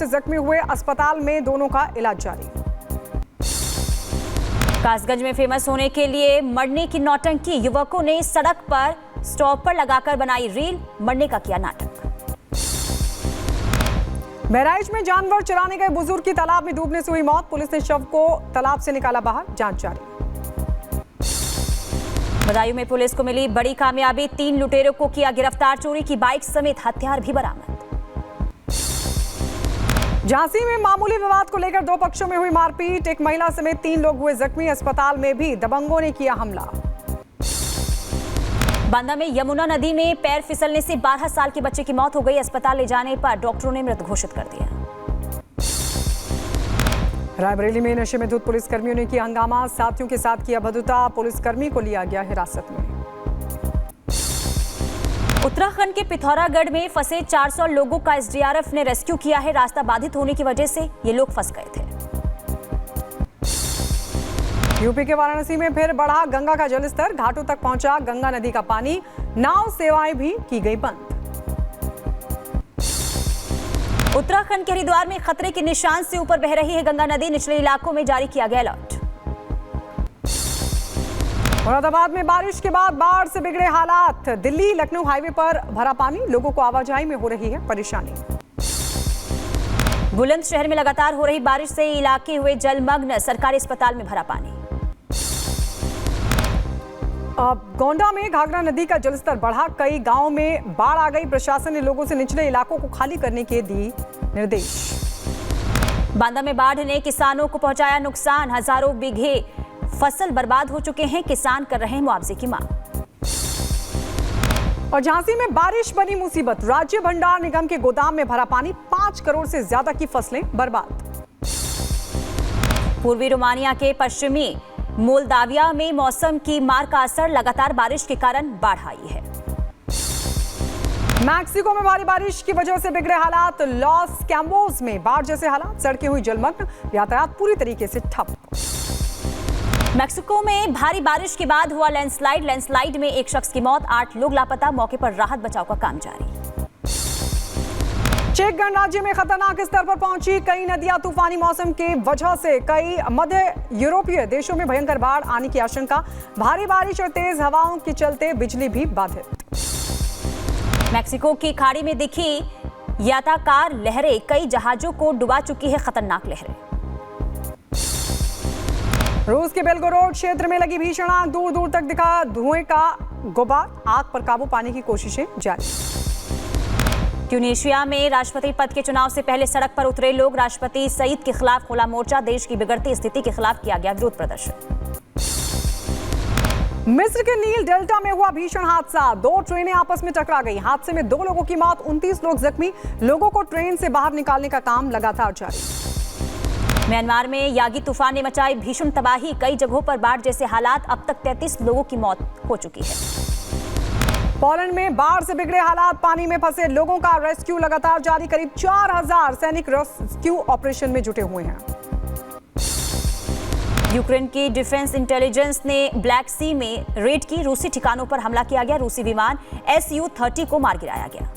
से जख्मी हुए, अस्पताल में दोनों का इलाज जारी। कासगंज में फेमस होने के लिए मरने की नौटंकी, युवकों ने सड़क पर स्टॉपर लगाकर बनाई रील, मरने का किया नाटक। बहराइच में जानवर चराने गए बुजुर्ग की तालाब में डूबने से हुई मौत, पुलिस ने शव को तालाब से निकाला बाहर, जांच जारी। बदायूं में पुलिस को मिली बड़ी कामयाबी, 3 लुटेरों को किया गिरफ्तार, चोरी की बाइक समेत हथियार भी बरामद। झांसी में मामूली विवाद को लेकर 2 पक्षों में हुई मारपीट, एक महिला समेत 3 लोग हुए जख्मी, अस्पताल में भी दबंगों ने किया हमला। बांदा में यमुना नदी में पैर फिसलने से 12 साल के बच्चे की मौत हो गई, अस्पताल ले जाने पर डॉक्टरों ने मृत घोषित कर दिया। रायबरेली में नशे में धुत पुलिस कर्मियों ने किया हंगामा, साथियों के साथ किया बदुता, पुलिसकर्मी को लिया गया हिरासत में। उत्तराखंड के पिथौरागढ़ में फंसे 400 लोगों का एसडीआरएफ ने रेस्क्यू किया है, रास्ता बाधित होने की वजह से ये लोग फंस गए थे। यूपी के वाराणसी में फिर बढ़ा गंगा का जलस्तर, घाटों तक पहुंचा गंगा नदी का पानी, नाव सेवाएं भी की गई बंद। उत्तराखंड के हरिद्वार में खतरे के निशान से ऊपर बह रही है गंगा नदी, निचले इलाकों में जारी किया गया अलर्ट। मुरादाबाद में बारिश के बाद बाढ़ से बिगड़े हालात, दिल्ली लखनऊ हाईवे पर भरा पानी, लोगों को आवाजाही में हो रही है परेशानी। बुलंदशहर में लगातार हो रही बारिश से इलाके हुए जलमग्न, सरकारी अस्पताल में भरा पानी। गोंडा में घाघरा नदी का जलस्तर बढ़ा, कई गांवों में बाढ़ आ गई, प्रशासन ने लोगों से निचले इलाकों को खाली करने के दिए निर्देश। बांदा में बाढ़ ने किसानों को पहुंचाया नुकसान, हजारों बीघे फसल बर्बाद हो चुके हैं, किसान कर रहे हैं मुआवजे की मांग। और झांसी में बारिश बनी मुसीबत, राज्य भंडार निगम के गोदाम में भरा पानी, 5 करोड़ से ज्यादा की फसलें बर्बाद। पूर्वी रोमानिया के पश्चिमी मोल्दाविया में मौसम की मार का असर, लगातार बारिश के कारण बाढ़ आई है। मैक्सिको में भारी बारिश की वजह से बिगड़े हालात, लॉस कैम्बोस में बाढ़ जैसे हालात, सड़कें हुई जलमग्न, यातायात पूरी तरीके से ठप। मैक्सिको में भारी बारिश के बाद हुआ लैंडस्लाइड में एक शख्स की मौत, 8 लोग लापता, मौके पर राहत बचाव का काम जारी। चेक गणराज्य में खतरनाक स्तर पर पहुंची कई नदियां, तूफानी मौसम के वजह से कई मध्य यूरोपीय देशों में भयंकर बाढ़ आने की आशंका, भारी बारिश और तेज हवाओं के चलते बिजली भी बाधित। मैक्सिको की खाड़ी में दिखी याताकार लहरें, कई जहाजों को डुबा चुकी है खतरनाक लहरें। रूस के बेलगोरोड क्षेत्र में लगी भीषण आग, दूर दूर तक दिखा धुएं का गुबार, आग पर काबू पाने की कोशिशें जारी। ट्यूनीशिया में राष्ट्रपति पद के चुनाव से पहले सड़क पर उतरे लोग, राष्ट्रपति सईद के खिलाफ खोला मोर्चा, देश की बिगड़ती स्थिति के खिलाफ किया गया विरोध प्रदर्शन। मिस्र के नील डेल्टा में हुआ भीषण हादसा, 2 ट्रेनें आपस में टकरा गई, हादसे में 2 लोगों की मौत, 29 लोग जख्मी, लोगों को ट्रेन से बाहर निकालने का काम लगातार जारी। म्यांमार में यागी तूफान ने मचाई भीषण तबाही, कई जगहों पर बाढ़ जैसे हालात, अब तक 33 लोगों की मौत हो चुकी है। पोलैंड में बाढ़ से बिगड़े हालात, पानी में फंसे लोगों का रेस्क्यू लगातार जारी, करीब 4000 सैनिक रेस्क्यू ऑपरेशन में जुटे हुए हैं। यूक्रेन की डिफेंस इंटेलिजेंस ने ब्लैक सी में रेड की, रूसी ठिकानों पर हमला किया गया, रूसी विमान Su-30 को मार गिराया गया।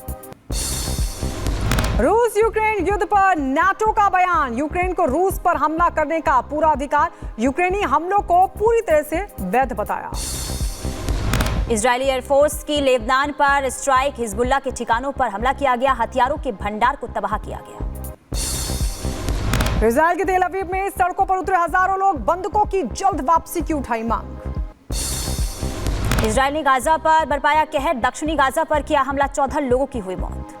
रूस यूक्रेन युद्ध पर नाटो का बयान, यूक्रेन को रूस पर हमला करने का पूरा अधिकार, यूक्रेनी हमलों को पूरी तरह से वैध बताया। इजरायली एयरफोर्स की लेबनान पर स्ट्राइक, हिजबुल्लाह के ठिकानों पर हमला किया गया, हथियारों के भंडार को तबाह किया गया। इजरायल के तेल अवीव में सड़कों पर उतरे हजारों लोग, बंधकों की जल्द वापसी की उठाई मांग। इजरायल ने गाजा पर बरपाया कहर, दक्षिणी गाजा पर किया हमला, 14 लोगों की हुई मौत।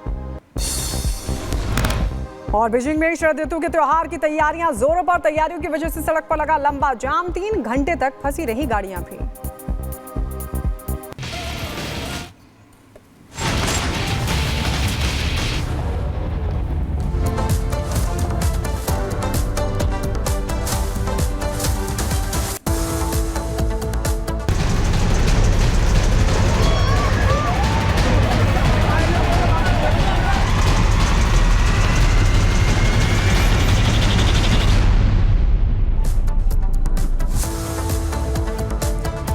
और बीजिंग में शरद ऋतु के त्योहार की तैयारियां जोरों पर, तैयारियों की वजह से सड़क पर लगा लंबा जाम, 3 घंटे तक फंसी रही गाड़ियां भी।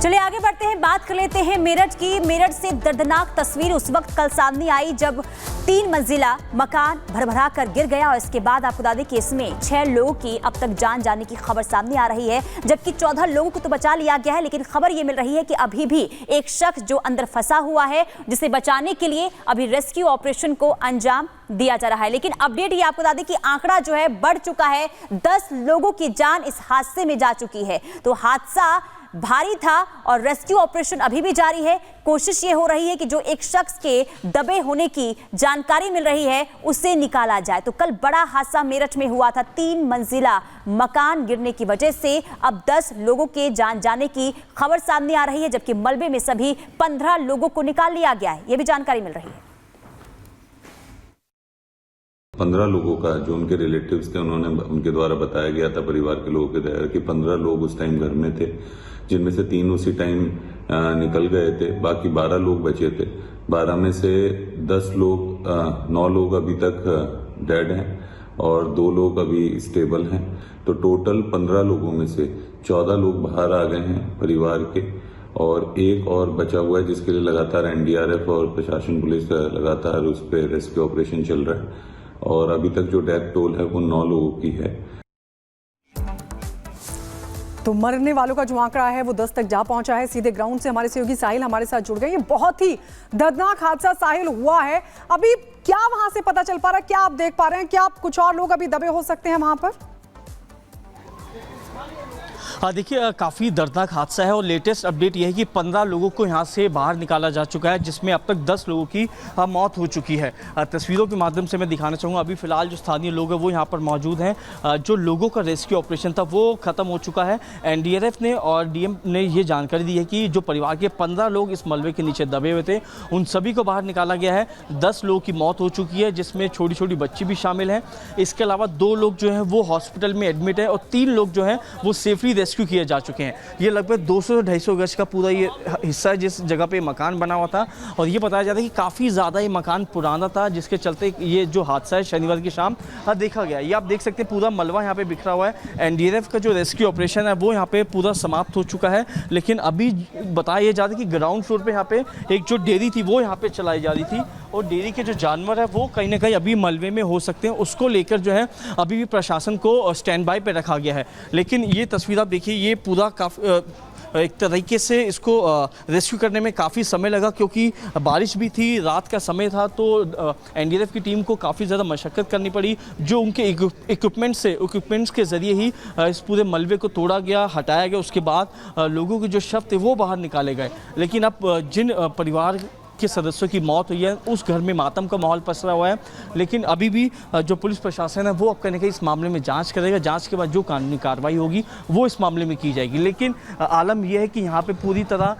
चलिए आगे बढ़ते हैं, बात कर लेते हैं मेरठ की। मेरठ से दर्दनाक तस्वीर उस वक्त कल सामने आई जब 3 मंजिला मकान भरभरा कर गिर गया और इसके बाद आपको बता दें कि इसमें 6 लोगों की अब तक जान जाने की खबर सामने आ रही है, जबकि 14 लोगों को तो बचा लिया गया है। लेकिन खबर यह मिल रही है कि अभी भी एक शख्स जो अंदर फंसा हुआ है, जिसे बचाने के लिए अभी रेस्क्यू ऑपरेशन को अंजाम दिया जा रहा है। लेकिन अपडेट ये आपको बता दें कि आंकड़ा जो है बढ़ चुका है, 10 लोगों की जान इस हादसे में जा चुकी है। तो हादसा भारी था और रेस्क्यू ऑपरेशन अभी भी जारी है। कोशिश ये हो रही है कि जो एक शख्स के दबे होने की जानकारी मिल रही है उसे निकाला जाए। तो कल बड़ा हादसा मेरठ में हुआ था, 3 मंजिला मकान गिरने की वजह से अब 10 लोगों के जान जाने की खबर सामने आ रही है, जबकि मलबे में सभी 15 लोगों को निकाल लिया गया है, यह भी जानकारी मिल रही है। 15 लोगों का जो उनके रिलेटिव्स थे, उनके द्वारा बताया गया था परिवार के लोगों के द्वारा कि 15 लोग उस टाइम घर में थे, जिनमें से 3 उसी टाइम निकल गए थे, बाकी 12 लोग बचे थे। 12 में से 9 लोग अभी तक डेड हैं और 2 लोग अभी स्टेबल हैं। तो टोटल 15 लोगों में से 14 लोग बाहर आ गए हैं परिवार के, और एक और बचा हुआ है जिसके लिए लगातार एनडीआरएफ और प्रशासन पुलिस लगातार उस पर रेस्क्यू ऑपरेशन चल रहा है। और अभी तक जो डेथ टोल है वो 9 लोगों की है। तो मरने वालों का जो आंकड़ा है वो 10 तक जा पहुंचा है। सीधे ग्राउंड से हमारे सहयोगी साहिल हमारे साथ जुड़ गए। ये बहुत ही दर्दनाक हादसा साहिल हुआ है, अभी क्या वहां से पता चल पा रहा है, क्या आप देख पा रहे हैं, क्या कुछ और लोग अभी दबे हो सकते हैं वहां पर? देखिए, काफ़ी दर्दनाक हादसा है और लेटेस्ट अपडेट यह है कि 15 लोगों को यहां से बाहर निकाला जा चुका है, जिसमें अब तक 10 लोगों की मौत हो चुकी है। तस्वीरों के माध्यम से मैं दिखाना चाहूँगा, अभी फिलहाल जो स्थानीय लोग हैं वो यहां पर मौजूद हैं। जो लोगों का रेस्क्यू ऑपरेशन था वो ख़त्म हो चुका है। एनडीआरएफ ने और डीएम ने ये जानकारी दी है कि जो परिवार के 15 लोग इस मलबे के नीचे दबे हुए थे, उन सभी को बाहर निकाला गया है। 10 लोगों की मौत हो चुकी है, जिसमें छोटी छोटी बच्ची भी शामिल हैं। इसके अलावा 2 लोग जो हैं वो हॉस्पिटल में एडमिट है और 3 लोग जो हैं वो सेफली रेस्क्यू किए जा चुके हैं। ये लगभग 200-250 गज का पूरा ये हिस्सा है जिस जगह पे मकान बना हुआ था, और ये बताया जाता है कि काफ़ी ज़्यादा ये मकान पुराना था, जिसके चलते ये जो हादसा है शनिवार की शाम देखा गया। ये आप देख सकते हैं पूरा मलबा यहाँ पे बिखरा हुआ है। एनडीआरएफ का जो रेस्क्यू ऑपरेशन है वो यहाँ पे पूरा समाप्त हो चुका है, लेकिन अभी बताया जा रहा है कि ग्राउंड फ्लोर पर यहाँ पे एक जो डेयरी थी वो यहाँ पर चलाई जा रही थी, और डेयरी के जो जानवर है वो कहीं ना कहीं अभी मलबे में हो सकते हैं। उसको लेकर जो है अभी भी प्रशासन को स्टैंड बाय पे रखा गया है। लेकिन ये तस्वीर आप देखिए, ये पूरा एक तरीके से इसको रेस्क्यू करने में काफ़ी समय लगा, क्योंकि बारिश भी थी, रात का समय था, तो एनडीआरएफ की टीम को काफ़ी ज़्यादा मशक्क़त करनी पड़ी। जो उनके इक्विपमेंट्स के ज़रिए ही इस पूरे मलबे को तोड़ा गया, हटाया गया। उसके बाद लोगों के जो शव थे वो बाहर निकाले गए। लेकिन अब जिन परिवार के सदस्यों की मौत हुई है उस घर में मातम का माहौल पसरा हुआ है। लेकिन अभी भी जो पुलिस प्रशासन है वो अब कहीं ना कहीं इस मामले में जांच करेगा। जांच के बाद जो कानूनी कार्रवाई होगी वो इस मामले में की जाएगी। लेकिन आलम यह है कि यहाँ पे पूरी तरह